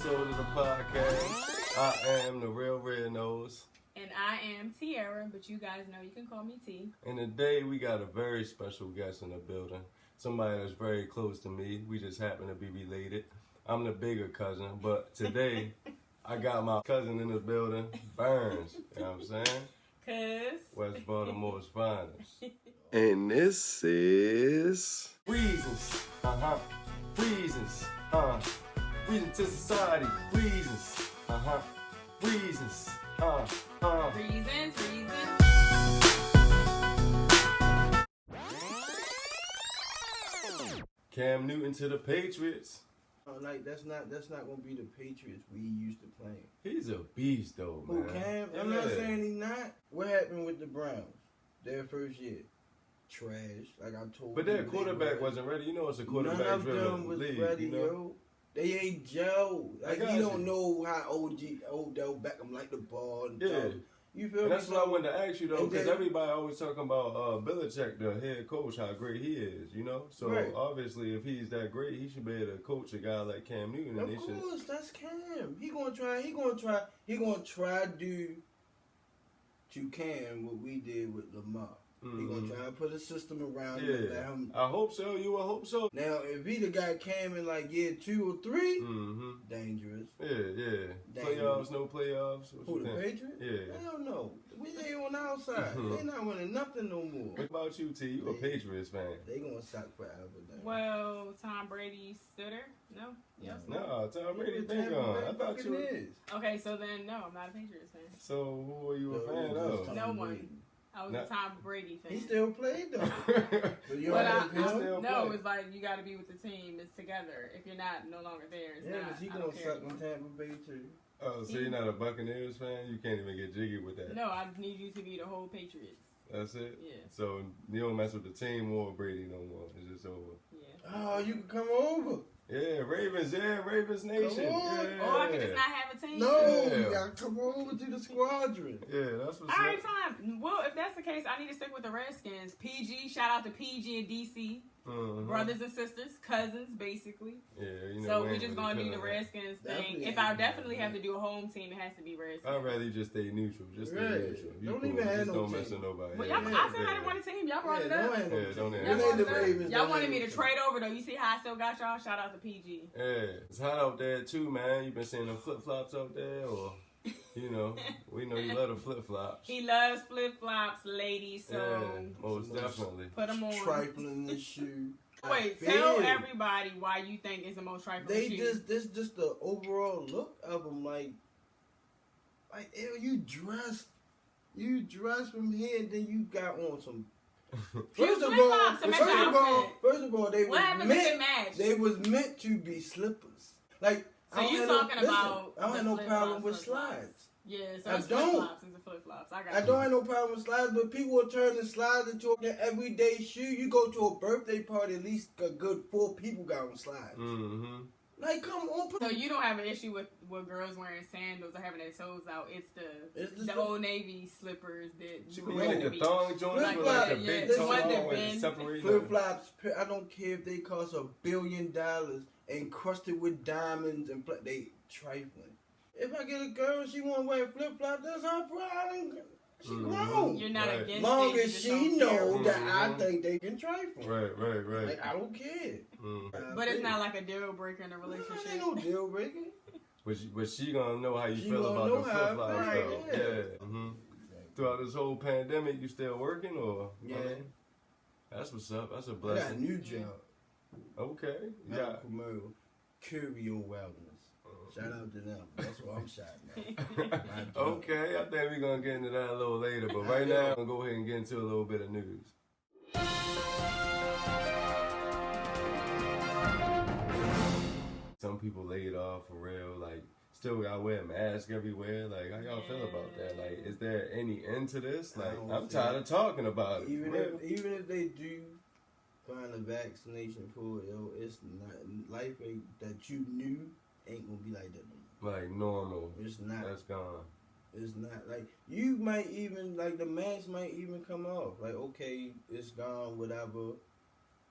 episode of the podcast. I am the real Red Nose. And I am Tiara, but you guys know you can call me T. And today we got a very special guest in the building. Somebody that's very close to me. We just happen to be related. I'm the bigger cousin, but today I got my cousin in the building, Burnz. You know what I'm saying? Cuz West Baltimore's finest. And this is Reasons. Reasons. Reasons2Society. Reasons. Reasons. Reasons. Cam Newton to the Patriots. Like that's not gonna be the Patriots we used to play. He's a beast though, man. Who Cam? I'm not saying he's not. What happened with the Browns? Their first year, trash. Like I told. But their quarterback wasn't ready. You know, it's a quarterback-driven league. Ready, you know? yo. They ain't Joe. Like you don't you. know how Odell Beckham like the ball. And Yeah. stuff. You feel And me? that's what I wanted to ask you though, And because then- everybody always talking about Belichick, the head coach, how great he is. You know, so Right. obviously if he's that great, he should be able to coach a guy like Cam Newton. And Of course, that's Cam. He gonna try do to Cam what we did with Lamar. He gonna try to put a system around him. Yeah, Let him. I hope so. You will hope so. Now, if he the guy Cam in like year 2 or 3, dangerous. Yeah. Dangerous. Playoffs, no playoffs. What Who you the think? Patriots? Yeah. Hell no. They on the outside. They not winning nothing no more. What about you, T? You a Patriots fan? They gonna suck forever. Then. Well, Tom Brady stood her? No? Yes. No, Tom Brady been Tampa gone. Bay I thought fucking you. is. Okay, so then no, I'm not a Patriots fan. So who are you a No, fan it's of? Tom No Brady. one. I was a Tom Brady fan. He still played though. So you But don't have him? still no, play. it's like you got to be with the team. It's together. If you're not no longer there, it's Yeah, not. but he I gonna don't care suck on anymore. Tampa Bay too. Oh, so you're not a Buccaneers fan? You can't even get jiggy with that. No, I need you to be the whole Patriots. That's it? Yeah. So you don't mess with the team or Brady no more. It's just over. Yeah. Oh, you can come over. Yeah, Ravens Nation. Come on. Yeah. Or I could just not have a team. No, Yeah. you gotta come over to the squadron. Yeah, that's what's All right, up. fine. Well, if that's the case, I need to stick with the Redskins. PG, shout out to PG and DC. Brothers and sisters, cousins, basically. Yeah, you know. So we we ain't just really gonna do feeling the that. Redskins thing. Definitely If I ain't definitely doing have that. to do a home team, it has to be Redskins. I'd rather you just stay neutral. Just stay Right. neutral. You Don't cool. even have just no don't team. mess with nobody. Well, Yeah, y'all, I said I didn't want a team. Y'all brought it up. don't Yeah, have no don't team. have It ain't no the team. Ravens. Y'all don't wanted have me no to team. trade over though. You see how I still got y'all? Shout out to PG. Yeah, it's hot out there too, man. You been seeing them flip flops out there, or you know, we know you love the flip flops. He loves flip flops, ladies. So Yeah, most definitely. put them on. Trifling in the shoe. Wait, I tell feel. everybody why you think it's the most trifling They shoe. just the overall look of them. Like ew, you dress from here, and then you got on some. Few flip-flops to match the outfit. First of all, What happens if it match? They was meant to be slippers. Like So I don't you have talking listen, about I don't the have no flip-flops, problem with flip-flops. slides. Yeah, so I it's don't. flip-flops. It's the flip-flops. I got I you. don't have no problem with slides, but people are turning slides into an everyday shoe. You go to a birthday party, at least a good 4 people got on slides. Like, come on. So you don't have an issue with girls wearing sandals or having their toes out. It's the Old Navy slippers that She you be wear like at the beach. thong joints Flip with like the flop, big yeah, toe the one on that with bend. separating Flip them. flops, I don't care if they cost $1 billion, encrusted with diamonds and they trifling. If I get a girl and she want to wear flip flops, that's her problem. She grown. You're not Right. against Long it. you as just she don't know care. that I think they can trifle. Right. Like, I don't care. But it's not like a deal breaker in a No, relationship. it ain't no deal breaker. But she gonna know how you She feel gonna about know the how I flip flops feel, though. yeah. Throughout this whole pandemic, you still working or? Yeah. That's what's up. That's a I got a blessing. new job. Okay. Yeah. Medical Murder, Curio Wellness. Shout out to them. That's what I'm shouting at. Okay, I think we're gonna get into that a little later, but right now I'm gonna go ahead and get into a little bit of news. Some people laid off for real, like still gotta wear a mask everywhere. Like, how y'all feel about that? Like, is there any end to this? Like, I'm tired of talking about it. Even if they do find a vaccination for it, yo, it's not life that you knew ain't gonna be like that no more. Like normal. It's not. That's gone. It's not like you might even like the mask might even come off. Like, okay, it's gone, whatever.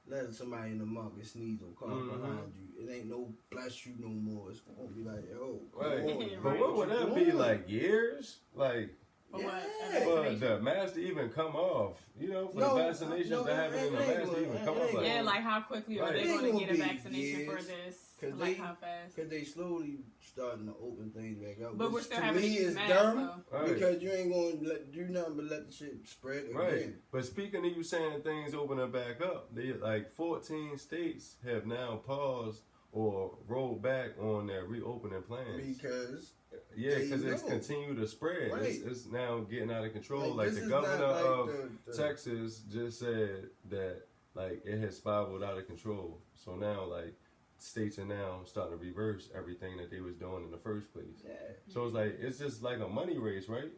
let somebody in the market sneeze or cough behind you. It ain't no bless you no more. It's gonna be like, yo, right. But what would that be like? Years? Like For what? for the mask to even come off? You know, for the vaccinations to happen in the mask to even come off. Yeah, like how quickly are they going to get a vaccination for this? Like how fast? Because they slowly starting to open things back up. But we're still to having me, to use it's masks, dumb though. because you ain't going to do nothing but let the shit spread again. Right. But speaking of you saying things opening back up, they like 14 states have now paused or rolled back on their reopening plans. Because it's continued to spread. Right. It's now getting out of control. Like the governor of Texas just said that like it has spiraled out of control. So now like states are now starting to reverse everything that they was doing in the first place. Yeah. So it's just like a money race, right?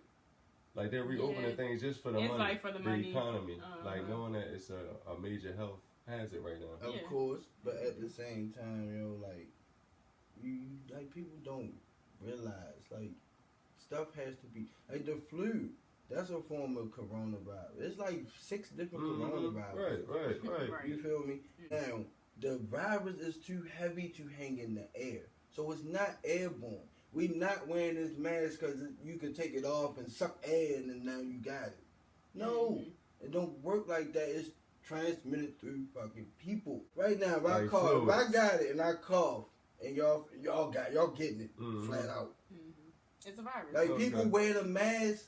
Like they're reopening things just for the money, like for the money. Economy, like knowing that it's a major health hazard right now. Of course, but at the same time, like people don't realize like stuff has to be like the flu. That's a form of coronavirus. It's like 6 different coronaviruses. Right. You feel me? Now the virus is too heavy to hang in the air, so it's not airborne. We not wearing this mask because you can take it off and suck air and then now you got it. No, it don't work like that. It's transmitted through fucking people. Right now, if I cough, if I got it and I cough and y'all getting it flat out. It's a virus. Like people wear the mask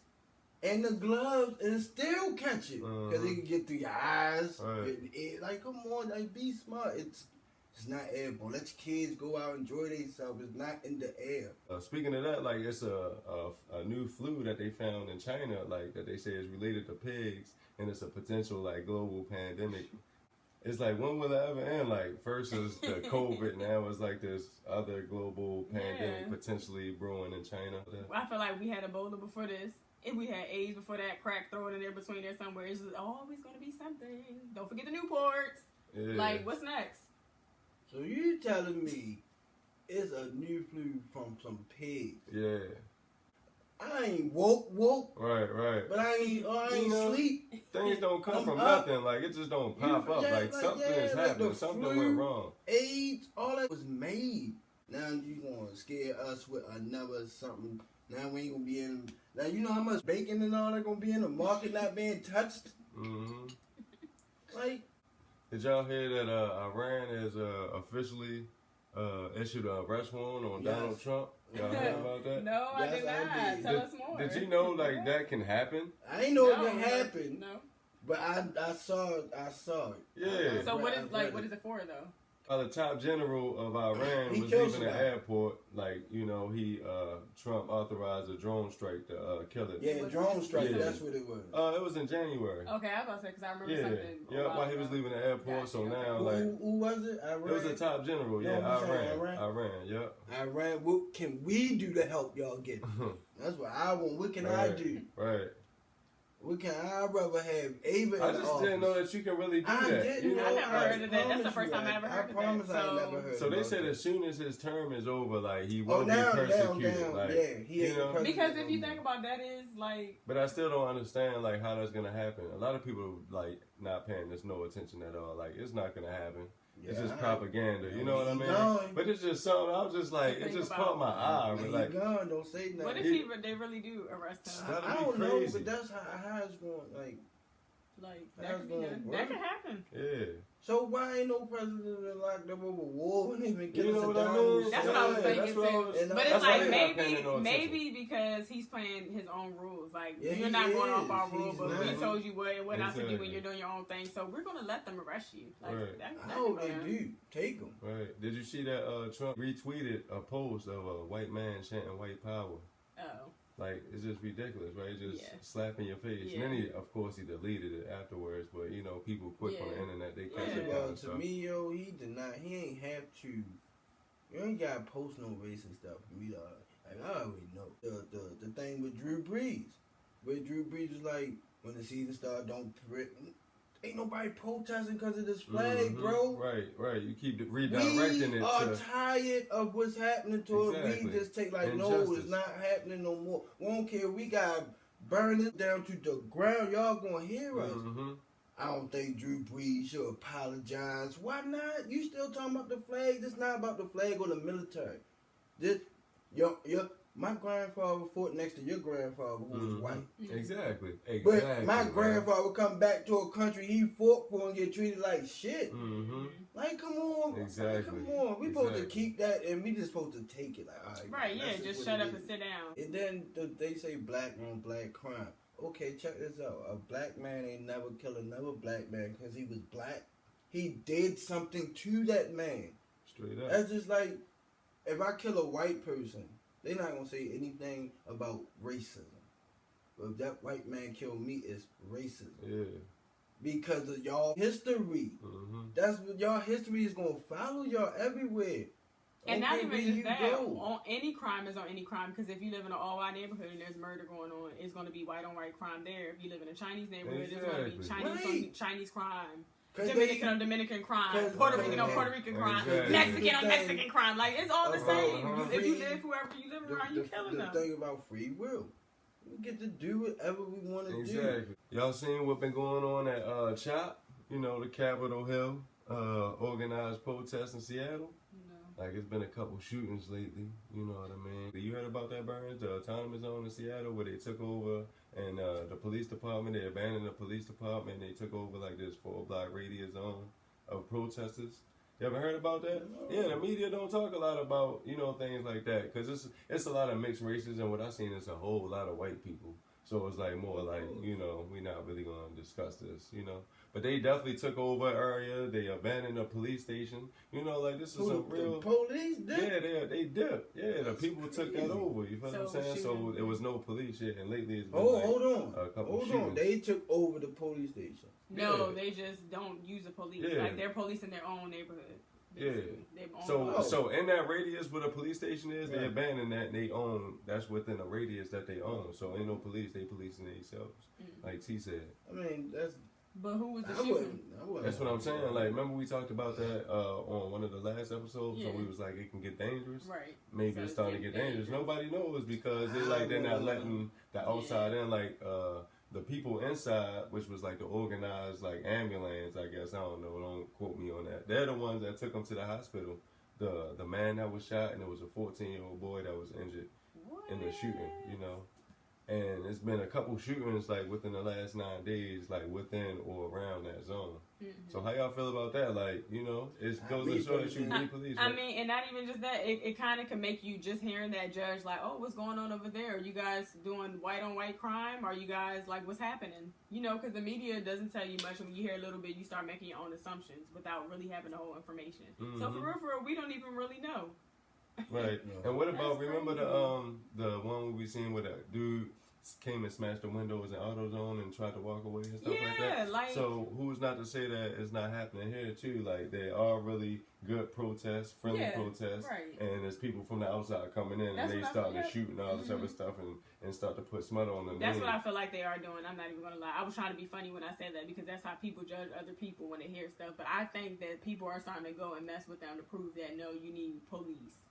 and the gloves and still catch it because it can get through your eyes. Right. Like, come on, like be smart. It's not airborne. Let your kids go out and enjoy themselves. It's not in the air. Speaking of that, like it's a new flu that they found in China, like that they say is related to pigs, and it's a potential like global pandemic. It's like, when will it ever end? Like first it was the COVID, now it's like this other global pandemic potentially brewing in China. I feel like we had Ebola before this. And we had AIDS before that, crack, throw it in there between there somewhere. It's just always going to be something. Don't forget the Newports. Yeah. Like, what's next? So you telling me it's a new flu from some pigs? Yeah. I ain't woke. Right. But I ain't sleep. Things don't come from nothing. Like, it just don't pop up. Like something is happening. Something went wrong. AIDS, all that was made. Now you going to scare us with another something. Now we ain't going to be in... Now you know how much bacon and all that going to be in the market not being touched? Like... Did y'all hear that Iran has officially issued an arrest warrant on Donald Trump? Y'all heard about that? No, I did not. Tell us more. Did you know like that can happen? I ain't know it can happen. No. But I saw it. Yeah. So what is it for though? The top general of Iran was leaving the airport. Like, you know, Trump authorized a drone strike to kill it. Yeah, drone strike. Yeah. That's what it was. It was in January. Okay, I was about to say because I remember something. Yeah, while he was leaving the airport. So now, like, who was it? Iran. It was a top general. Yeah, Iran. Yep. Iran. What can we do to help y'all get? That's what I want. What can I do? Right. I'd rather have Ava. I just didn't know that you can really do that. You know, I never heard of that. That's the first time I ever heard of that. I promise I never heard. So they said as soon as his term is over, like he won't be persecuted. Like, he ain't because if you think about that, is like. But I still don't understand like how that's gonna happen. A lot of people like not paying this no attention at all. Like it's not gonna happen. Yeah, it's just propaganda, you know what I mean? Gone. But it's just something. I was just like, it just caught my eye. Like, gone, don't say nothing. What if they really do arrest him? I don't know, but that's how it's going. Like that could happen. Yeah. So why ain't no president locked up over war and even kill us? What I mean? That's what I was thinking too. But it's like maybe because he's playing his own rules. Like you're not going off our rules, but we told you what and what not to do when you're doing your own thing. So we're gonna let them arrest you. Like I hope they do. Take them. Right. Did you see that Trump retweeted a post of a white man chanting white power? Oh. Like, it's just ridiculous, right? Just slapping your face. And then he deleted it afterwards. But, you know, people quick on the internet, they catch it. Well, to me, he ain't have to, you ain't got to post no racist stuff for me to, like, I already know. The thing with Drew Brees. With Drew Brees was like, when the season started, ain't nobody protesting because of this flag, bro. Right. You keep redirecting it. We are tired of what's happening to us. We just take like, no, it's not happening no more. We don't care. We got burn it down to the ground. Y'all gonna hear us. I don't think Drew Brees should apologize. Why not? You still talking about the flag? This not about the flag or the military. This, my grandfather fought next to your grandfather who was white. Exactly. But my grandfather come back to a country he fought for and get treated like shit. Like, come on. Exactly. Like, come on. We supposed to keep that and we just supposed to take it. Like, all right. Right, yeah, just shut up and sit down. And then they say black on black crime. Okay, check this out. A black man ain't never kill another black man because he was black. He did something to that man. Straight up. That's just like, if I kill a white person, they're not going to say anything about racism. But if that white man killed me, it's racism. Yeah. Because of y'all history. That's what y'all history is going to follow y'all everywhere. And not even just that, on any crime is on any crime, because if you live in an all-white neighborhood and there's murder going on, it's going to be white-on-white crime there. If you live in a Chinese neighborhood, it's going to be Chinese crime. Dominican on Dominican crime, Puerto Rican on Puerto Rican crime, Mexican on Mexican crime. Like, it's all the same. If you live whoever you live around, you killing them. The thing about free will, we get to do whatever we want to do. Exactly. Y'all seen what been going on at CHOP? You know, the Capitol Hill organized protest in Seattle? No. Like, it's been a couple shootings lately. You know what I mean? You heard about that, Burnz? The autonomous zone in Seattle where they took over and the police department, they abandoned the police department, they took over like this 4-block radius zone of protesters. You ever heard about that? No. Yeah, the media don't talk a lot about, you know, things like that, because it's a lot of mixed races, and what I've seen is a whole lot of white people. So it's like more like, you know, we're not really going to discuss this, you know. But they definitely took over an area. They abandoned a police station. You know, like, this is a real... The police did? Yeah, they did. Yeah, the people took that over. You feel what I'm saying? So there was no police yet, and lately it's been hold on. A couple Hold shootings. on. They took over the police station. No, they just don't use the police. Yeah. Like, they're police in their own neighborhood. Yeah. So in that radius where the police station is, they abandoned that and they own, that's within a radius that they own. So ain't no police, they policing themselves. Like T said. I mean, that's... But who was the shooting? That's what I'm saying. Like, remember we talked about that on one of the last episodes? So we was like, it can get dangerous. Right. Maybe it's starting to get dangerous. Nobody knows because they're not letting the outside in, like, the people inside, which was like the organized like ambulance, I guess, I don't know, don't quote me on that. They're the ones that took him to the hospital. The man that was shot, and it was a 14-year-old boy that was injured in the shooting, you know. And it's been a couple shootings like within the last 9 days, like within or around that zone. So how y'all feel about that? Like, you know, it goes to show that you need police. Right? I mean, and not even just that, it kind of can make you just hearing that judge like, oh, what's going on over there? Are you guys doing white on white crime? Are you guys like, what's happening? You know, because the media doesn't tell you much. When you hear a little bit, you start making your own assumptions without really having the whole information. So for real, we don't even really know. Right. And what about, remember the one we seen with that dude came and smashed the windows in AutoZone and tried to walk away and stuff like that? Like, so who's not to say that it's not happening here too? Like, they are really good protests, friendly protests, and there's people from the outside coming in and they start to shoot and all this other stuff and start to put smut on them. That's what I feel like they are doing. I'm not even gonna lie. I was trying to be funny when I said that because that's how people judge other people when they hear stuff. But I think that people are starting to go and mess with them to prove that no, you need police.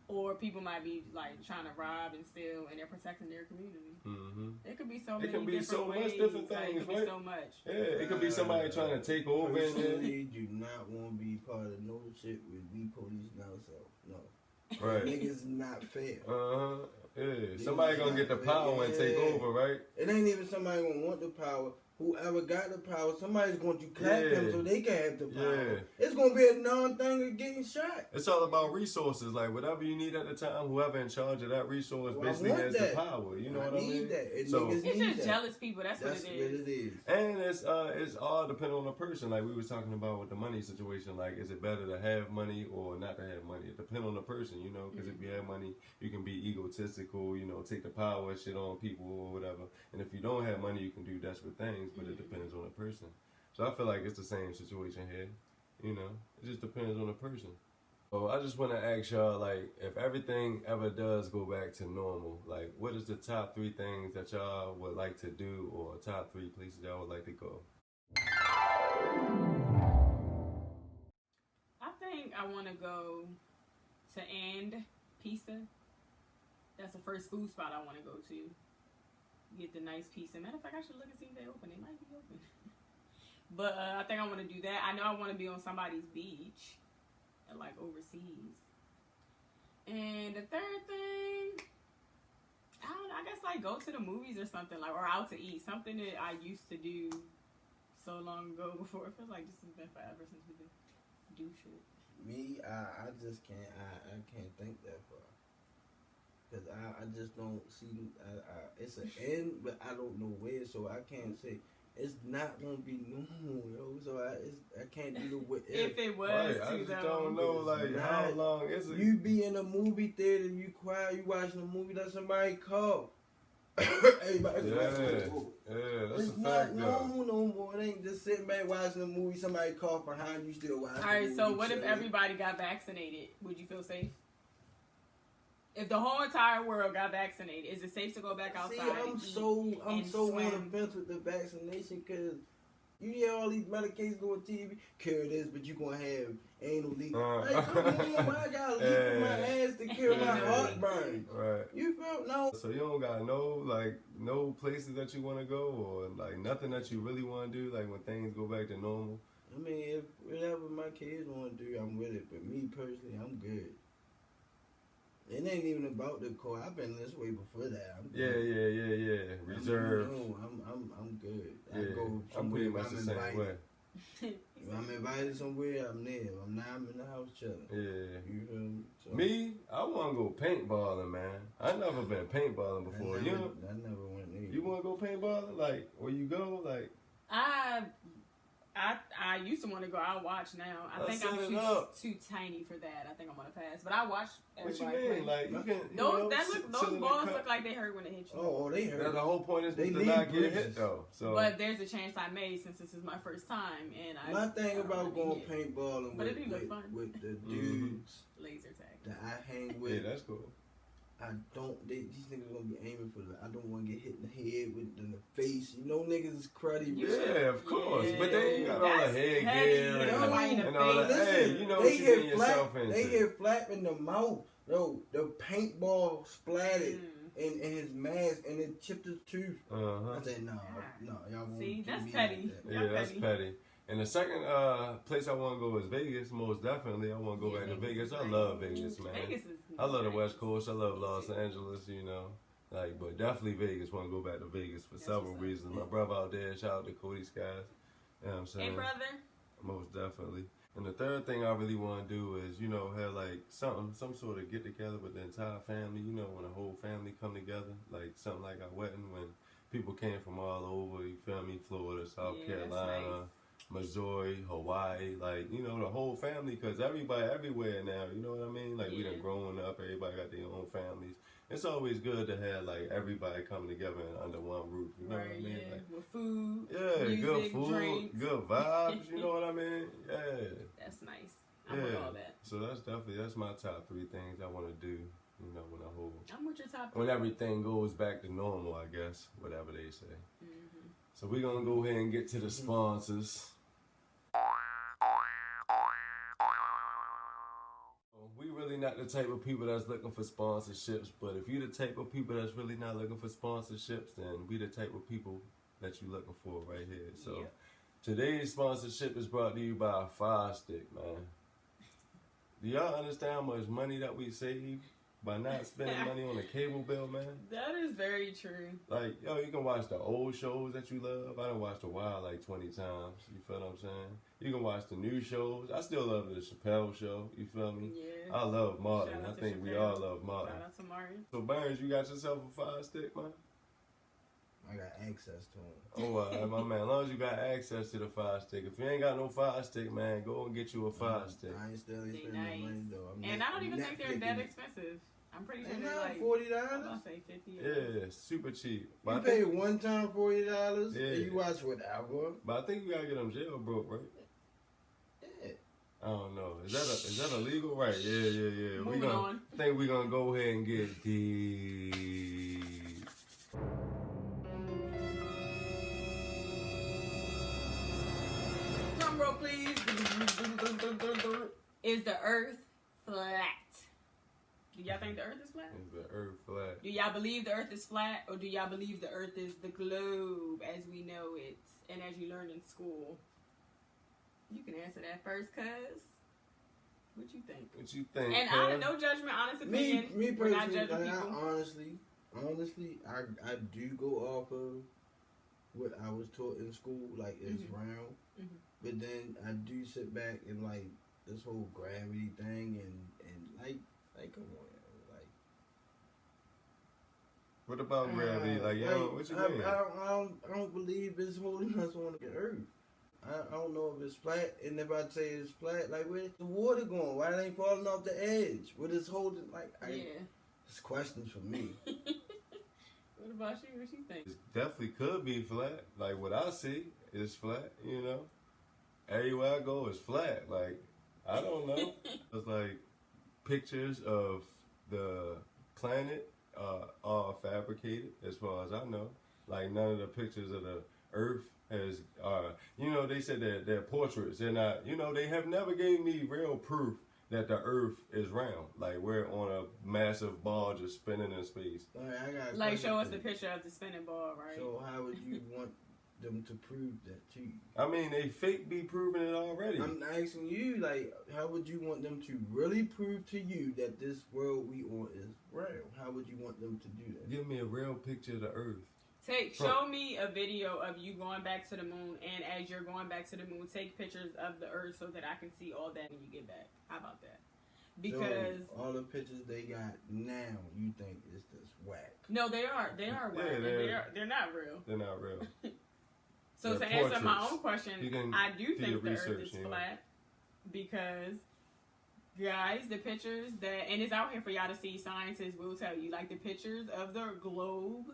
Or people might be like trying to rob and steal, and they're protecting their community. It could be so many different ways. Different things, right? So much. Yeah, it could be somebody trying to take over. Personally, do not want to be part of no shit with we policing ourselves. No. Right. Niggas not fair. Yeah. Somebody gonna get the power and take over, right? It ain't even somebody gonna want the power. Whoever got the power, somebody's going to clap them so they can have the power. It's going to be a non-thing of getting shot. It's all about resources. Like, whatever you need at the time, whoever in charge of that resource basically has the power. You know what I mean? So it's just jealous people. That's what it is. And it's all depending on the person. Like we was talking about with the money situation. Like, is it better to have money or not to have money? It depends on the person, you know, because if you have money, you can be egotistical, you know, take the power and shit on people or whatever. And if you don't have money, you can do desperate things. But it depends on the person. So I feel like it's the same situation here. You know, it just depends on the person. So I just want to ask y'all, like, if everything ever does go back to normal, like, what is the top 3 things that y'all would like to do, or top 3 places y'all would like to go? I think I want to go to Pizza. That's the first food spot I want to go to. Get the nice pizza. Matter of fact, I should look and see if they open. They might be open. But I think I want to do that. I know I want to be on somebody's beach, like overseas. And the third thing, I don't know, I guess like go to the movies or something, like, or out to eat. Something that I used to do so long ago before. It feels like this has been forever since we could do shit. Me, I just can't. I can't think that far. Cause I just don't see. It's an end, but I don't know where, so I can't say. It's not gonna be normal, yo. So I can't do the what if it was. Right, I just don't know like how long is it. You be in a movie theater, you quiet, you watching a movie that somebody called. Everybody that's it's a not fact, normal no more. It ain't just sitting back watching a movie, somebody cough behind you, still watching. Alright, so what if everybody got vaccinated? Would you feel safe? If the whole entire world got vaccinated, is it safe to go back outside? See, I'm so swim? on the fence with the vaccination because you hear all these medications on TV, cure this, but you gonna have anal leak. Like, come on, why I gotta leak from my ass to cure my heartburn? Right. You feel no? So you don't got no places that you want to go, or like nothing that you really want to do, like when things go back to normal. I mean, if whatever my kids want to do, I'm with it. But me personally, I'm good. It ain't even about the car. I've been this way before that. I'm Yeah. Reserve. I'm good. Yeah, I go I'm pretty somewhere much if the I'm same invited. way. If I'm invited somewhere, I'm there. If I'm not, I'm in the house chilling. Yeah. You feel me? So, Me, I want to go paintballing, man. I never been paintballing before. I never went there. You want to go paintballing? Like, where you go? Like, I used to want to go. I'll watch now. I think I'm too tiny for that. I think I'm gonna pass. But I watch everybody. What you mean? Play. Like, you can. Those balls look like they hurt when they hit you. Oh, they hurt. That's the whole point is they to not get hit though. So, but there's a chance I made since this is my first time, and my thing about going paintballing with the dudes laser tag that I hang with. Yeah, that's cool. These niggas gonna be aiming for I don't want to get hit in the head in the face. You know niggas is cruddy. Yeah, of course. Yeah. But then you got all the headgear and all that. Listen, hey, you know what you're getting yourself into. They hit flap in the mouth. No, the paintball splattered in his mask and it chipped his tooth. I said, no, y'all won't. See, that's petty. Yeah, that's petty. And the second place I want to go is Vegas. Most definitely, I want to go back to Vegas. I love Vegas, man. Vegas is I love the West Coast. I love Los Angeles, you know. Like, but definitely Vegas. Want to go back to Vegas for several reasons. My brother out there. Shout out to Cody Skies. You know what I'm saying? Hey, brother. Most definitely. And the third thing I really want to do is, you know, have like some sort of get together with the entire family. You know, when the whole family come together, like something like our wedding when people came from all over. You feel me? Florida, South Carolina. Missouri, Hawaii, like, you know, the whole family, because everybody everywhere now, you know what I mean? Like, we done grown up, everybody got their own families. It's always good to have, like, everybody come together under one roof, you know what I mean? Yeah, like, with food, music, good food, drinks. good vibes, you know what I mean? Yeah. That's nice. I want all that. So that's my top 3 things I want to do, you know, I'm with your top 3. when everything goes back to normal, I guess, whatever they say. So we're going to go ahead and get to the sponsors. We really not the type of people that's looking for sponsorships, but if you the type of people that's really not looking for sponsorships, then we the type of people that you looking for right here. So today's sponsorship is brought to you by Fire Stick, man. Do y'all understand how much money that we save by not spending money on a cable bill, man? That is very true. Like, yo, you can watch the old shows that you love. I done watched The Wild like 20 times. You feel what I'm saying? You can watch the new shows. I still love the Chappelle Show. You feel me? Yeah. I love Martin. I think Chappelle. we all love Martin. Shout out to Martin. So, Burnz, you got yourself a Fire Stick, man? I got access to him. Oh, my man. As long as you got access to the Fire Stick. If you ain't got no Fire Stick, man, go and get you a Fire Stick. I ain't still spending no money, though. And I don't even think they're that expensive. I'm pretty sure they're like $40. I'm gonna say $50. Yeah, super cheap. You pay one time $40 and you watch whatever. But I think you gotta get them jailbroke, right? Yeah. I don't know. Is that illegal? Right? Yeah. Moving on. I think we're gonna go ahead and get the. Drum roll, please. Is the Earth flat? Do y'all think the Earth is flat? Is the Earth flat? Do y'all believe the Earth is flat, or do y'all believe the Earth is the globe as we know it and as you learned in school? You can answer that first, cuz. What you think? What you think? And I no judgment, honest opinion. Me We're not personally, judging like, people. honestly, I do go off of what I was taught in school, like it's round. But then I do sit back and like this whole gravity thing and like come on, like. What about gravity? Like, yo, what you mean? I don't believe it's holding us on the earth. I don't know if it's flat, and if I say it's flat, like where's the water going? Why it ain't falling off the edge? What is holding? Like, it's questions for me. What about you? What you think? It definitely could be flat. Like what I see is flat. You know, everywhere I go is flat. Like I don't know. It's like pictures of the planet are fabricated, as far as I know. Like none of the pictures of the Earth as they said that they're portraits. They're not, they have never gave me real proof that the Earth is round. Like we're on a massive ball just spinning in space. Like show us the picture of the spinning ball, right? So how would you want them to prove that to you? I mean, they fake be proving it already. I'm asking you, like, how would you want them to really prove to you that this world we on is round? How would you want them to do that? Give me a real picture of the Earth. Show me a video of you going back to the moon, and as you're going back to the moon, take pictures of the Earth so that I can see all that when you get back. How about that? Because so all the pictures they got now, you think is just whack? No, they are whack. Yeah, they're not real. They're not real. So to answer my own question, I do think the Earth is flat because, guys, the pictures and it's out here for y'all to see. Scientists will tell you, like the pictures of the globe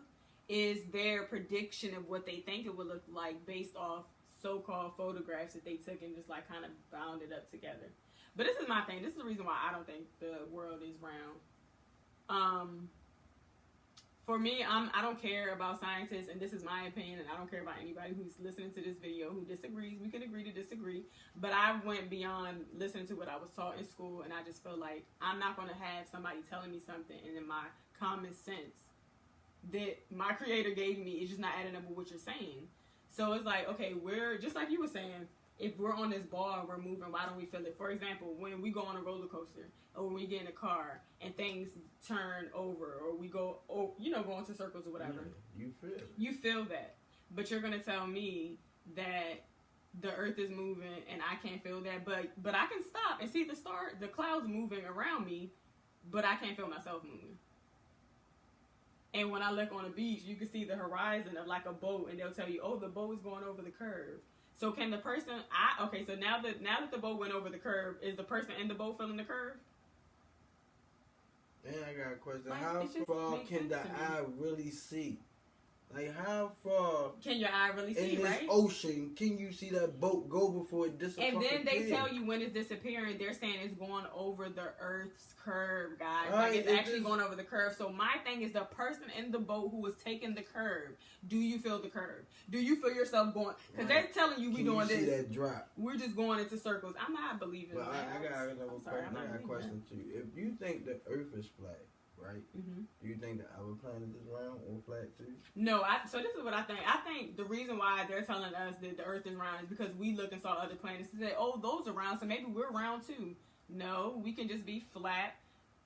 is their prediction of what they think it would look like based off so-called photographs that they took and just like kind of bound it up together. But this is my thing. This is the reason why I don't think the world is round. For me, I don't care about scientists, and this is my opinion, and I don't care about anybody who's listening to this video who disagrees. We can agree to disagree, but I went beyond listening to what I was taught in school, and I just feel like I'm not going to have somebody telling me something, and in my common sense that my creator gave me is just not adding up with what you're saying. So it's like, okay, we're just like you were saying, if we're on this ball and we're moving, why don't we feel it? For example, when we go on a roller coaster or when we get in a car and things turn over or we go, go into circles or whatever. Yeah, you feel that. But you're going to tell me that the earth is moving and I can't feel that, but I can stop and see the clouds moving around me, but I can't feel myself moving. And when I look on a beach, you can see the horizon of like a boat, and they'll tell you, oh, the boat is going over the curve. So can the person, so now that the boat went over the curve, is the person in the boat feeling the curve? Yeah, I got a question. How far can the eye really see? Like, how far can your eye really see, in this ocean can you see that boat go before it disappears? And then they tell you when it's disappearing, they're saying it's going over the Earth's curve, guys. Right, it's actually going over the curve. So my thing is the person in the boat who is taking the curve, do you feel the curve? Do you feel yourself going? Because they're telling you we doing this. See that drop? We're just going into circles. I'm not believing that. I got a question too. If you think the Earth is flat, right? Mm-hmm. Do you think that our planet is round or flat too? No, so this is what I think. I think the reason why they're telling us that the Earth is round is because we look and saw other planets and said, oh, those are round, so maybe we're round too. No, we can just be flat.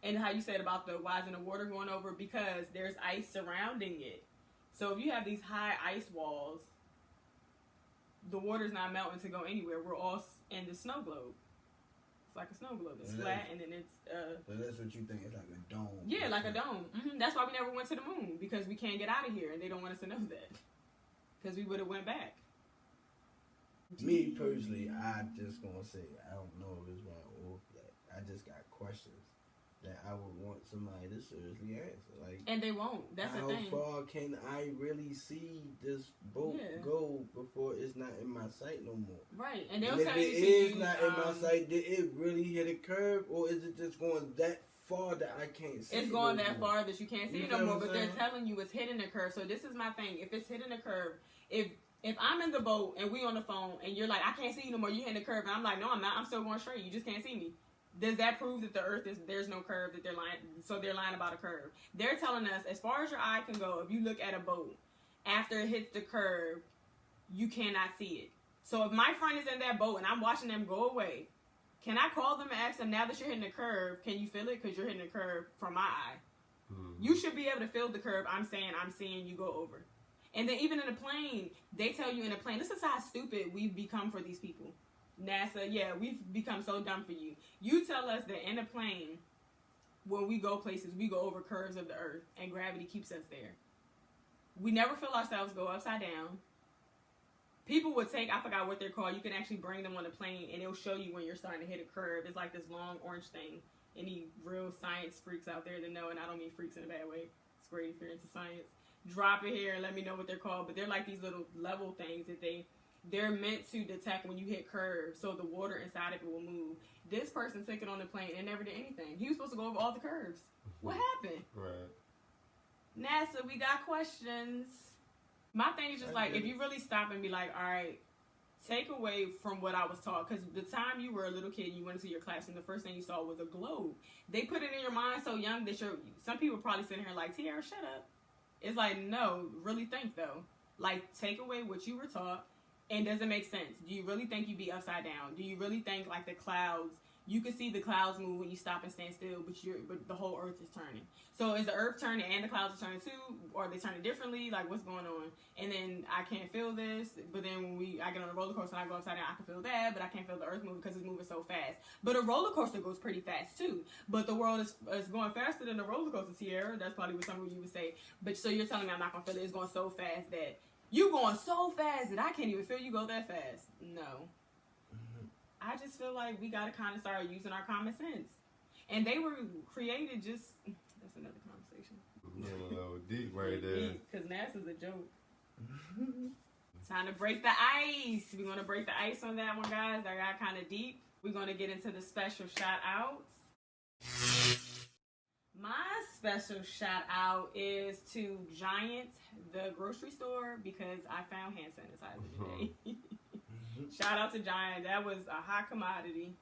And how you said about why isn't the water going over? Because there's ice surrounding it. So if you have these high ice walls, the water's not melting to go anywhere. We're all in the snow globe. It's like a snow globe. It's flat, and then it's... So that's what you think. It's like a dome. Yeah, like a dome. Mm-hmm. That's why we never went to the moon, because we can't get out of here, and they don't want us to know that. Because we would have went back. Me, personally, I just going to say, I don't know if it's round or flat. I just got questions that I would want somebody to seriously answer. Like, and they won't. That's the thing. How far can I really see this boat go before it's not in my sight no more? Right, and they'll tell you if it is not in my sight, did it really hit a curve, or is it just going that far that I can't see? It's going that far that you can't see it no more. But they're telling you it's hitting a curve. So this is my thing. If it's hitting a curve, if I'm in the boat and we on the phone and you're like, I can't see you no more, you hitting the curve, and I'm like, no, I'm not. I'm still going straight. You just can't see me. Does that prove that the Earth there's no curve, that they're lying? So they're lying about a curve. They're telling us, as far as your eye can go, if you look at a boat, after it hits the curve, you cannot see it. So if my friend is in that boat and I'm watching them go away, can I call them and ask them, now that you're hitting the curve, can you feel it? Because you're hitting the curve from my eye. You should be able to feel the curve. I'm seeing you go over. And then even in a plane, they tell you in a plane, this is how stupid we've become for these people. NASA, yeah, we've become so dumb for you. You tell us that in a plane, when we go places, we go over curves of the earth and gravity keeps us there. We never feel ourselves go upside down. People would take, I forgot what they're called, you can actually bring them on the plane and it'll show you when you're starting to hit a curve. It's like this long orange thing. Any real science freaks out there that know, and I don't mean freaks in a bad way. It's great if you're into science. Drop it here and let me know what they're called. But they're like these little level things that they're meant to detect when you hit curves, so the water inside of it will move. This person took it on the plane and never did anything. He was supposed to go over all the curves. What happened? Right. NASA, we got questions. My thing is just like, if you really stop and be like, all right, take away from what I was taught, because the time you were a little kid, you went into your classroom, the first thing you saw was a globe. They put it in your mind so young that some people probably sitting here like, Tiara, shut up. It's like, no, really think though. Like, take away what you were taught, and does it make sense? Do you really think you'd be upside down? Do you really think like the clouds, you can see the clouds move when you stop and stand still, but the whole earth is turning. So is the earth turning and the clouds are turning too? Or are they turning differently? Like, what's going on? And then I can't feel this, but then when I get on a roller coaster and I go upside down, I can feel that, but I can't feel the earth move because it's moving so fast. But a roller coaster goes pretty fast too. But the world is going faster than the roller coaster, Sierra. That's probably what some of you would say. But so you're telling me I'm not going to feel it. It's going so fast that you going so fast that I can't even feel you go that fast. No. I just feel like we got to kind of start using our common sense. And they were created just, that's another conversation. A little deep right there. Because NASA's a joke. Time to break the ice. We're going to break the ice on that one, guys. That got kind of deep. We're going to get into the special shout outs. My special shout out is to Giant, the grocery store, because I found hand sanitizer today. Shout out to Giant. That was a hot commodity.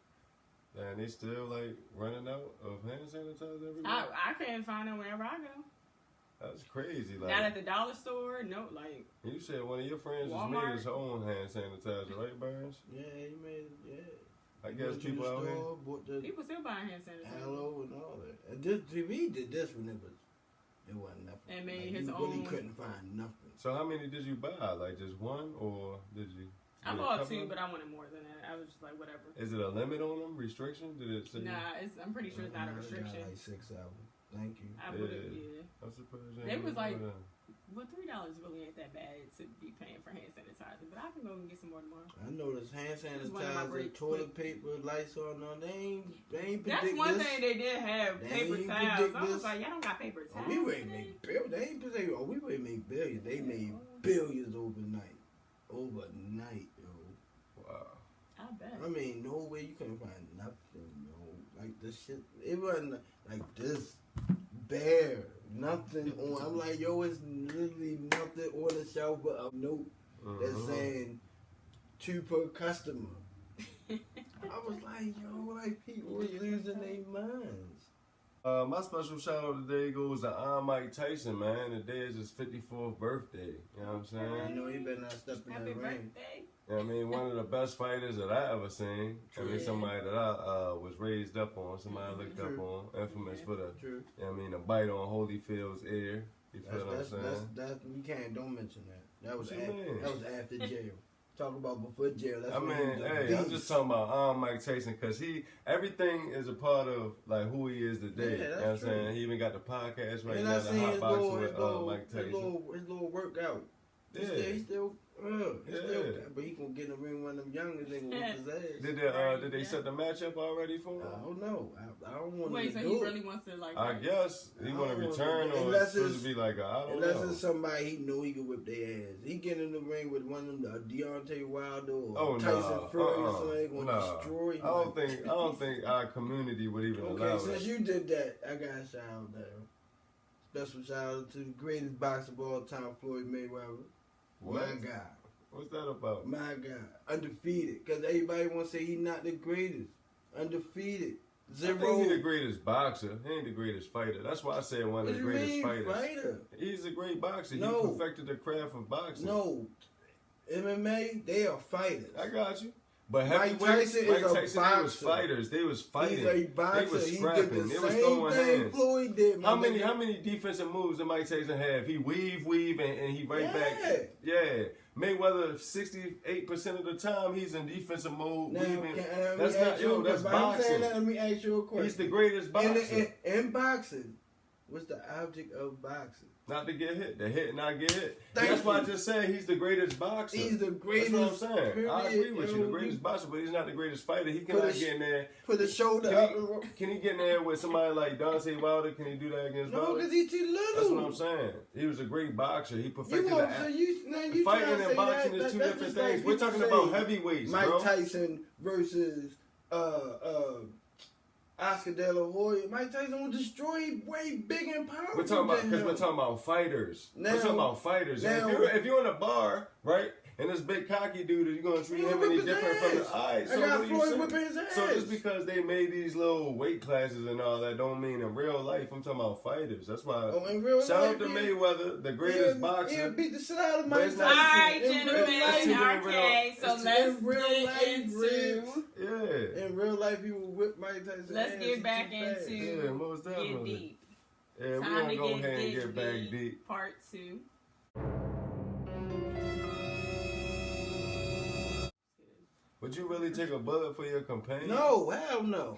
And they still like running out of hand sanitizer everywhere. I couldn't find it wherever I go. That's crazy. Like, not at the dollar store. No, like. You said one of your friends just made his own hand sanitizer, right, Burnz? Yeah, he made it. Yeah. I guess people out here. People still buying hand sanitizer. Aloe and all that. And this TV did this when it wasn't nothing. And made like, his you own. really couldn't find nothing. So how many did you buy? Like just one, or did you? I bought two, but I wanted more than that. I was just like, whatever. Is it a limit on them? Restriction? Did it say? Nah, I'm pretty sure it's not a restriction. Like 6 hours. Thank you. I would have, yeah. I'm surprised. They was like, well, $3 really ain't that bad to be paying for hand sanitizer, but I can go and get some more tomorrow. I know this hand sanitizer, toilet paper, Lysol, no, they ain't predict That's one this. thing they did have, paper towels. I was like, y'all don't got paper towels. We ain't make billions. They ain't say, we ain't make billions. They made billions overnight. Overnight, yo. Wow. I bet. I mean, no way you couldn't find nothing, yo. Like this shit, it wasn't like this. Bare, nothing on. I'm like, yo, it's literally nothing on the shelf but a note that's saying 2 per customer. I was like, yo, like people was losing their minds. My special shout out today goes to Mike Tyson, man. Today is his 54th birthday. You know what I'm saying? I know he better not step in that ring. Birthday. You know what I mean? One of the best fighters that I ever seen. I mean, somebody that I was raised up on, somebody I looked up on, infamous for the, you know what I mean, the bite on Holyfield's ear. You feel what I'm saying? You can't, don't mention that. That was after jail. Talk about before jail. That's I'm just talking about Mike Tyson, because everything is a part of like who he is today. Yeah, you know what I'm saying? He even got the podcast right and now, I the seen hot his boxing with Mike Tyson. His little workout. Yeah. He's still, but he gonna get in the ring one of them youngers. They gonna whip his ass. Did they set the match up already for him? I don't know. I don't want to. Wait, so he really wants to like? I guess he want to return, or it's supposed to be like I don't know. Unless it's somebody he know he can whip their ass. He get in the ring with one of them, Deontay Wilder or Tyson Fury, so they gonna destroy him. I don't think our community would even allow it. Since you did that, I got a shout out there. Special shout out to the greatest boxer of all time, Floyd Mayweather. What? My guy. What's that about? My guy. Undefeated. Because everybody want to say he's not the greatest. Undefeated. 0. I think he's the greatest boxer. He ain't the greatest fighter. That's why I said one of the greatest fighters. He's a great boxer. He perfected the craft of boxing. No. MMA, they are fighters. I got you. But Mike Tyson is a boxer. They was fighters. They was fighting. He's a boxer. They was He scrapping. did the They was same throwing thing hands. Floyd did. How many defensive moves did Mike Tyson have? He weave, and he right back. Yeah. Mayweather 68% of the time he's in defensive mode. Now, weaving. that's That's boxing. Let me ask you a question. He's the greatest boxer. In boxing, what's the object of boxing? Not to get hit. To hit and not get hit. That's why I just said he's the greatest boxer. He's the greatest. That's what I'm saying. Period. I agree with you. The greatest boxer, but he's not the greatest fighter. He cannot get in there. Put the shoulder up. Can he get in there with somebody like Dante Wilder? Can he do that against Wilder? No, because he's too little. That's what I'm saying. He was a great boxer. He perfected the act. Fighting and boxing is two different things. We're talking about heavyweights, Mike bro. Tyson versus Oscar De La Hoya. Mike Tyson will destroy way big and powerful. We're talking about fighters. We're talking about fighters. If you're in a bar, right, and this big cocky dude, you're gonna treat him any different from the eyes. So I got Floyd whipping his ass. So just because they made these little weight classes and all that, don't mean in real life. I'm talking about fighters. That's why. Shout out to Mayweather, the greatest boxer. He'll beat the shit out of Mike Tyson. All right, gentlemen. Okay, so let's get into. Yeah. In real life, he will whip Mike Tyson. Let's get back into most Get definitely. Deep. Yeah, we're Time gonna to go ahead and get back deep. Part 2. Would you really take a bullet for your companion? No, hell no.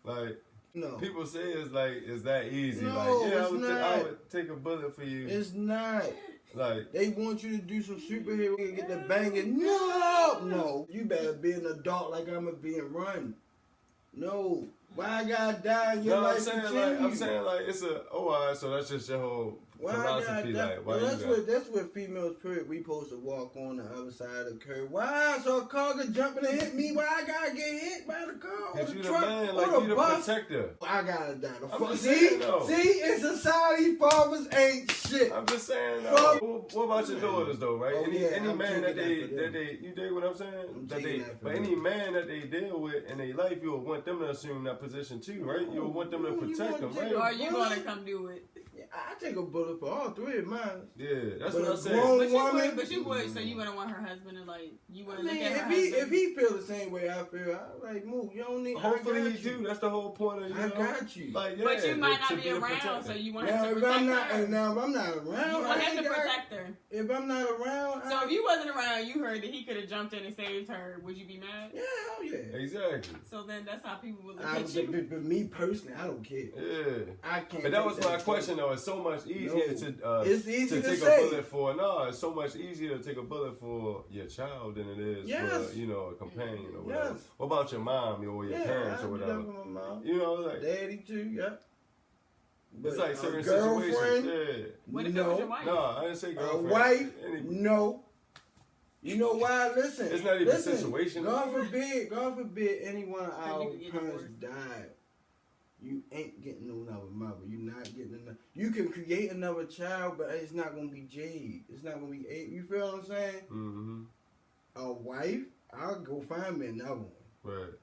Like, no. People say it's that easy. No, like, yeah, I would take a bullet for you. It's not. Like, they want you to do some superhero and get the banging. No. You better be an adult like I'm a being run. No. Why I gotta die in your life? I'm saying like it's alright, so that's just your whole philosophy. That's what females period. We supposed to walk on the other side of the curb. Why? So a car could jump in and hit me. Why I gotta get hit by the car or the you truck the man, or like the you the bus? protector. I gotta die. See, in society, fathers ain't shit. I'm just saying. What about your daughters though, right? Any man that they you dig what I'm saying? But any man that they deal with in their life, you'll want them to assume that position too, right? You'll want them to protect them, right? Or you gonna come do it? Yeah, I take a bullet for all three of mine. Yeah, that's what I'm saying. But you would, so you wouldn't want her husband to like, you wouldn't look at her husband. If husband. he feel the same way I feel, I like move. You don't need. Hopefully he do. That's the whole point of you. I got you. Like, yeah, but you might not be around, so you want him to protect her. Now if I'm not around, you want him to protect her. If I'm not around, so if you wasn't around, you heard that he could have jumped in and saved her. Would you be mad? Yeah, hell yeah. Exactly. So then that's how people would look at you. But me personally, I don't care. Yeah. I can't. But that was my question though. It's so much easier it's easy to take a bullet for. No, it's so much easier to take a bullet for your child than it is for a companion or whatever. Yes. What about your mom or your parents or whatever? My mom. You know, like daddy too. Yeah. But it's like certain girlfriend, situations. Yeah. What if it was your wife? No, I didn't say girlfriend. A wife? No. You know why? Listen. It's not even a situation. God forbid any one of our parents died. You ain't getting another mother. You're not getting another. You can create another child, but it's not gonna be Jade. It's not gonna be A. You feel what I'm saying? Mm-hmm. A wife, I'll go find me another one. Right.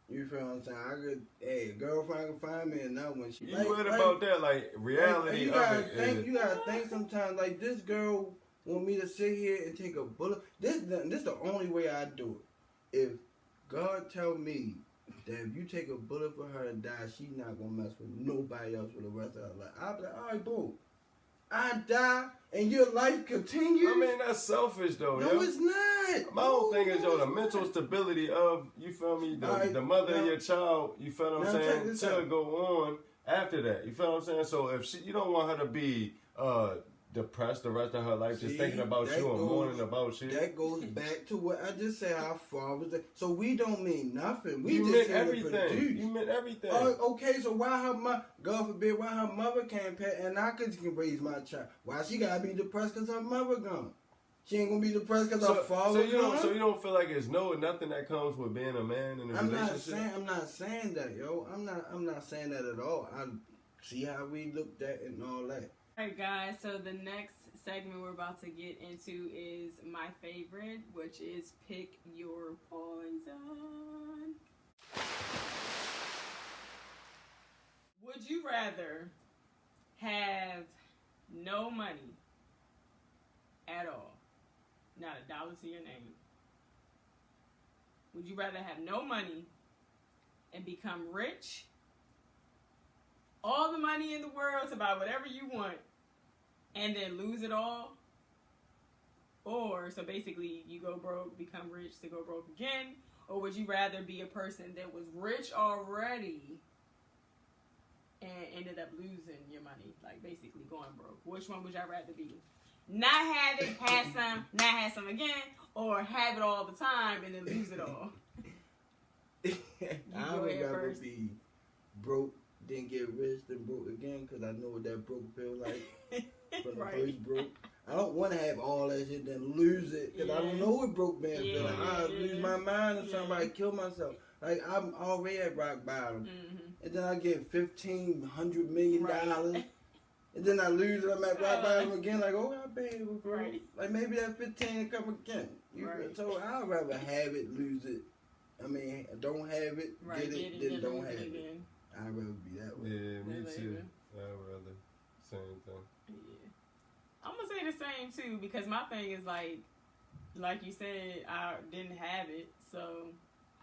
You feel what I'm saying? A girlfriend can find me another one. You read about that, like reality you of it. You gotta think sometimes. Like this girl want me to sit here and take a bullet. This the only way I do it. If God tell me that if you take a bullet for her and die, she's not gonna mess with nobody else for the rest of her life. I'll be like, all right, boom. I die and your life continues. I mean, that's selfish though. No, it's not. My whole thing is the mental stability of, you feel me, the mother of your child, you feel what I'm saying, to go on after that. You feel what I'm saying? So if you don't want her to be depressed the rest of her life, just thinking about you and mourning about you. That goes back to what I just said. How far was that? So we don't mean nothing. We you just meant everything. You meant everything. Okay, so why her God forbid, why her mother can't pet and I can raise my child? Why she gotta be depressed because her mother gone? She ain't gonna be depressed because her father gone. So you don't feel like it's nothing that comes with being a man in a relationship. I'm not saying that, yo. I'm not saying that at all. I see how we looked at it and all that. Alright guys, so the next segment we're about to get into is my favorite, which is Pick Your Poison. Would you rather have no money at all not a dollar to your name? Would you rather have no money and become rich? All the money in the world to buy whatever you want and then lose it all? Or, so basically, you go broke, become rich to go broke again? Or would you rather be a person that was rich already and ended up losing your money? Like, basically going broke. Which one would y'all rather be? Not have it, have some, not have some again, or have it all the time and then lose it all? I would rather be broke, then get rich, then broke again, because I know what that broke feel like from the first broke. I don't want to have all that shit, then lose it, because I don't know what broke man feel like. I'll lose my mind or somebody kill myself. Like, I'm already at rock bottom, and then I get $1,500 million, and then I lose it, I'm at rock bottom again, like, oh, I paid it for it. Like, maybe that 15 come again. So I'd rather have it, lose it. I mean, don't have it, get it, then don't have it. I'd rather be that way. Yeah, me too. I'd rather. Same thing. Yeah. I'm going to say the same too, because my thing is like you said, I didn't have it, so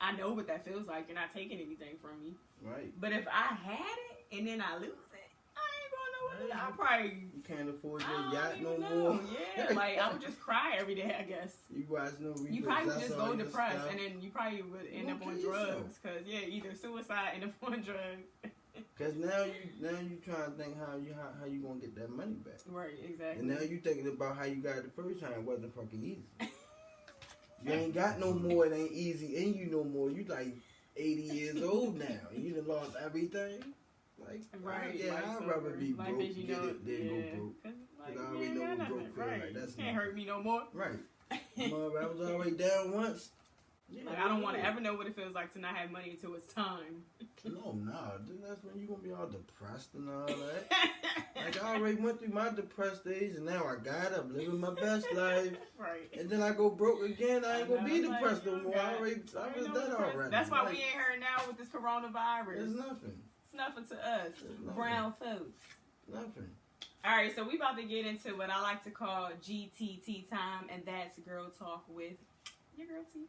I know what that feels like. You're not taking anything from me. Right. But if I had it and then I lose it, I ain't going nowhere. I probably... You can't afford your yacht no more. Yeah, like I would just cry every day, I guess. You watch no reasons. You probably would just go depressed, and then you probably would end up on drugs. Because, either suicide, end up on drugs. Because now you trying to think how you gonna get that money back. Right, exactly. And now you thinking about how you got it the first time. It wasn't fucking easy. You ain't got no more. It ain't easy in you no more. You like 80 years old now. And you done lost everything. Like, I'd rather be broke, get it, then go broke. Because I already know what broke feel like. That's can't hurt me no more. Right. I was already down once. Yeah, like, I don't want to ever know what it feels like to not have money until it's time. No, that's when you gonna be all depressed and all that. Like, I already went through my depressed days, and now I got it. I'm living my best life. Right. And then I go broke again. I ain't gonna be depressed no more. I was that already. That's why we ain't here now with this coronavirus. It's nothing. It's nothing to us, brown folks. Nothing. All right, so we about to get into what I like to call GTT time, and that's Girl Talk with your girl T.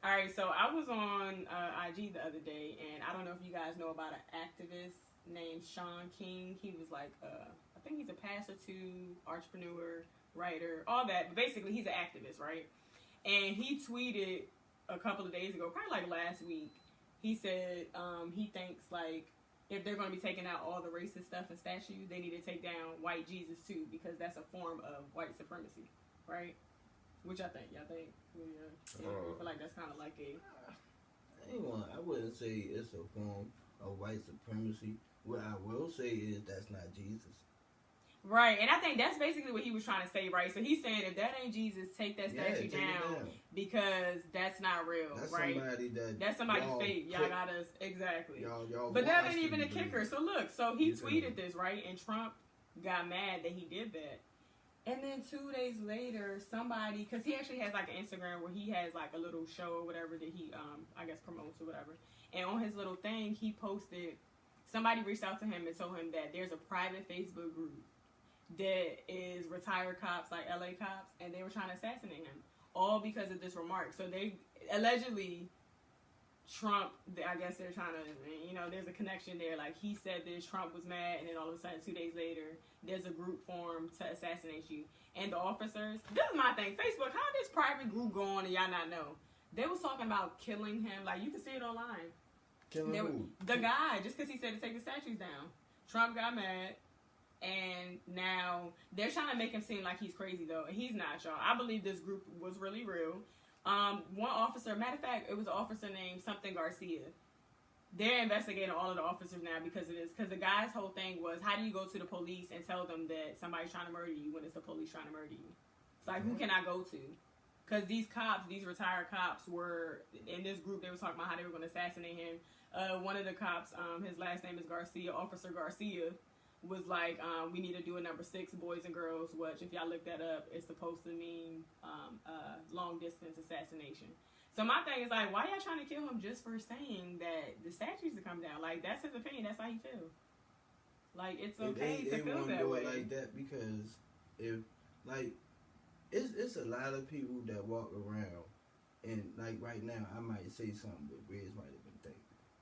Alright, so I was on IG the other day, and I don't know if you guys know about an activist named Sean King. He was like, I think he's a pastor too, entrepreneur, writer, all that. But basically, he's an activist, right? And he tweeted a couple of days ago, probably like last week, he said he thinks like if they're going to be taking out all the racist stuff and statues, they need to take down white Jesus too, because that's a form of white supremacy, right? Which I think, y'all think? I feel like that's kind of like a... I wouldn't say it's a form of white supremacy. What I will say is that's not Jesus. Right, and I think that's basically what he was trying to say, right? So he's saying if that ain't Jesus, take that statue down, because that's not real, that's right? That's somebody's fake. Y'all got us, exactly. Y'all but that ain't even a kicker. So look, so he tweeted this, right? And Trump got mad that he did that. And then 2 days later, somebody, because he actually has like an Instagram where he has like a little show or whatever that he, I guess, promotes or whatever. And on his little thing, he posted, somebody reached out to him and told him that there's a private Facebook group that is retired cops, like LA cops, and they were trying to assassinate him, all because of this remark. So they, allegedly, Trump, I guess they're trying to, there's a connection there. Like, he said this, Trump was mad, and then all of a sudden, 2 days later, there's a group formed to assassinate you. And the officers, this is my thing, Facebook, how did this private group go on and y'all not know? They was talking about killing him. Like, you can see it online. Killing who? The guy, just because he said to take the statues down. Trump got mad. And now they're trying to make him seem like he's crazy, though. And he's not, y'all. I believe this group was really real. One officer, matter of fact, it was an officer named something Garcia. They're investigating all of the officers now because of this. Because the guy's whole thing was, how do you go to the police and tell them that somebody's trying to murder you when it's the police trying to murder you? It's like, who can I go to? Because these cops, these retired cops, were in this group. They were talking about how they were going to assassinate him. One of the cops, his last name is Garcia, Officer Garcia, was like, we need to do a number 6, boys and girls, which, if y'all look that up, it's supposed to mean long distance assassination. So my thing is like, why y'all trying to kill him just for saying that the statues to come down? Like, that's his opinion. That's how he feels. Like, it's okay to feel that way. They want to do it like that because if, like, it's a lot of people that walk around and, like, right now, I might say something, but Reds might have been thinking.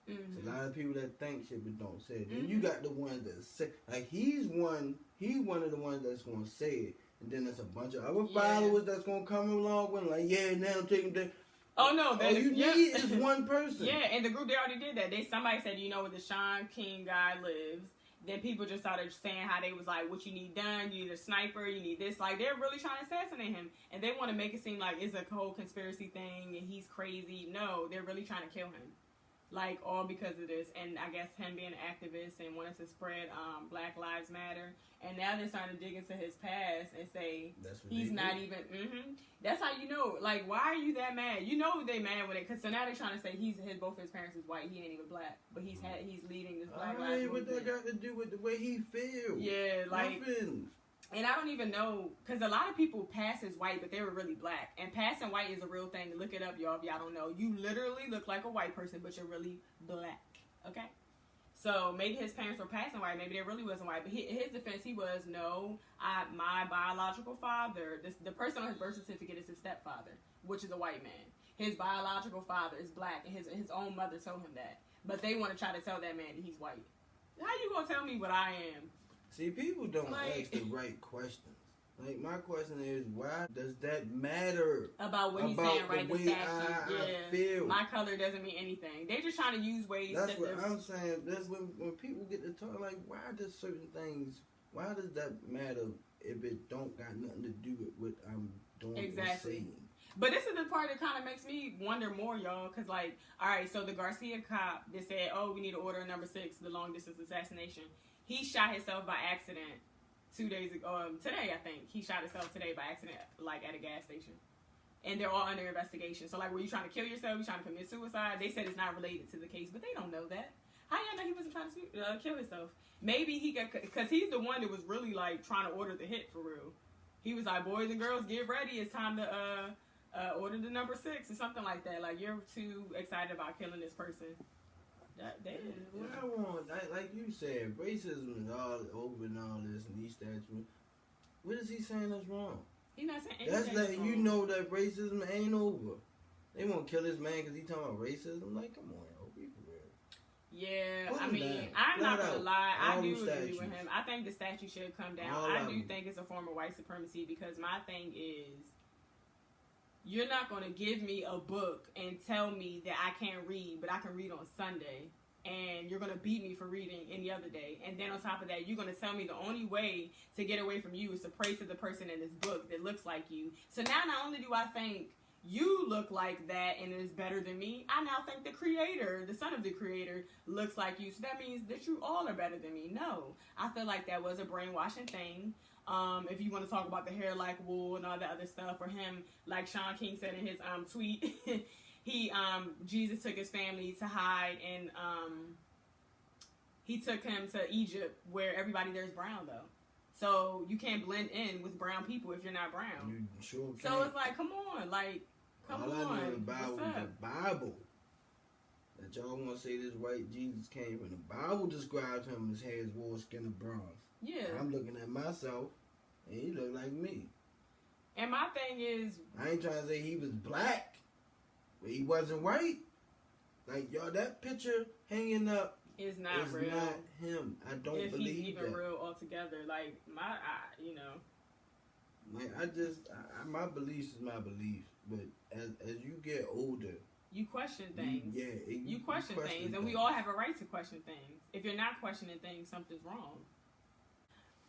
Mm-hmm. It's a lot of people that think shit but don't say it. Then you got the ones that say, like, he's one of the ones that's going to say it. And then there's a bunch of other followers that's going to come along with, like, yeah, now I'm taking that. Oh, no. All you need is one person. Yeah, in the group, they already did that. Somebody said, you know where the Sean King guy lives. Then people just started saying how they was like, what you need done, you need a sniper, you need this. Like, they're really trying to assassinate him. And they want to make it seem like it's a whole conspiracy thing and he's crazy. No, they're really trying to kill him. Like, all because of this. And I guess him being an activist and wanting to spread Black Lives Matter. And now they're starting to dig into his past and say he's not even, That's how you know. Like, why are you that mad? You know they mad with it. Because so now they're trying to say both his parents is white. He ain't even black. But he's leading this Black Lives Matter. What that got to do with the way he feels? Yeah, like... Nothing. And I don't even know, because a lot of people pass as white, but they were really black. And passing white is a real thing. Look it up, y'all, if y'all don't know. You literally look like a white person, but you're really black, okay? So maybe his parents were passing white. Maybe they really wasn't white. But his defense, he was, no, my biological father, the person on his birth certificate is his stepfather, which is a white man. His biological father is black, and his own mother told him that. But they want to try to tell that man that he's white. How you going to tell me what I am? See, people don't ask the right questions. Like, my question is, why does that matter? About what he's saying, right? The statue. I feel. My color doesn't mean anything. They're just trying to use ways. That's what I'm saying. That's when people get to talk, like, why does that matter if it don't got nothing to do with what I'm doing or saying? But this is the part that kind of makes me wonder more, y'all. Because, like, all right, so the Garcia cop that said, oh, we need to order number 6, the long-distance assassination. He shot himself by accident 2 days ago. Today, I think. He shot himself today by accident, like, at a gas station. And they're all under investigation. So, like, were you trying to kill yourself? You trying to commit suicide? They said it's not related to the case, but they don't know that. How y'all know he wasn't trying to kill himself? Maybe he got... Because he's the one that was really, like, trying to order the hit for real. He was like, boys and girls, get ready. It's time to order the number 6 or something like that. Like, you're too excited about killing this person. What I want, like you said, racism is all over and all this and these statues. What is he saying that's wrong? He's not saying anything. That's letting you know that racism ain't over. They won't kill this man because he talking about racism. Like, come on, yo, be for real. Yeah, I mean, I'm not gonna lie. I do agree with him. I think the statue should come down. I do think it's a form of white supremacy because my thing is, you're not going to give me a book and tell me that I can't read, but I can read on Sunday. And you're going to beat me for reading any other day. And then on top of that, you're going to tell me the only way to get away from you is to pray to the person in this book that looks like you. So now not only do I think you look like that and is better than me, I now think the creator, the son of the creator, looks like you. So that means that you all are better than me. No. I feel like that was a brainwashing thing. If you want to talk about the hair like wool and all that other stuff, or him, like Sean King said in his tweet, Jesus took his family to hide, and he took him to Egypt, where everybody there's brown though. So you can't blend in with brown people if you're not brown. You sure can. So it's like, come on, come on. All I know about the Bible. That y'all want to say this white Jesus came from the Bible describes him as hair as wool, skin of bronze. Yeah. I'm looking at myself, and he look like me. And my thing is, I ain't trying to say he was black, but he wasn't white. Like, y'all, that picture hanging up is not real. Not him. I don't believe that. If he's even real altogether, like my beliefs is my beliefs. But as you get older, you question things. You question things, things, and we all have a right to question things. If you're not questioning things, something's wrong.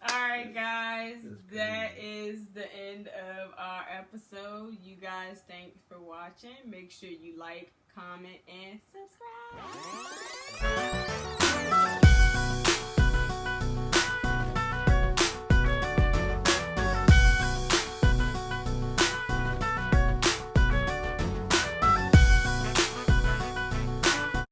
Alright guys, that is the end of our episode. You guys, thanks for watching. Make sure you like, comment, and subscribe.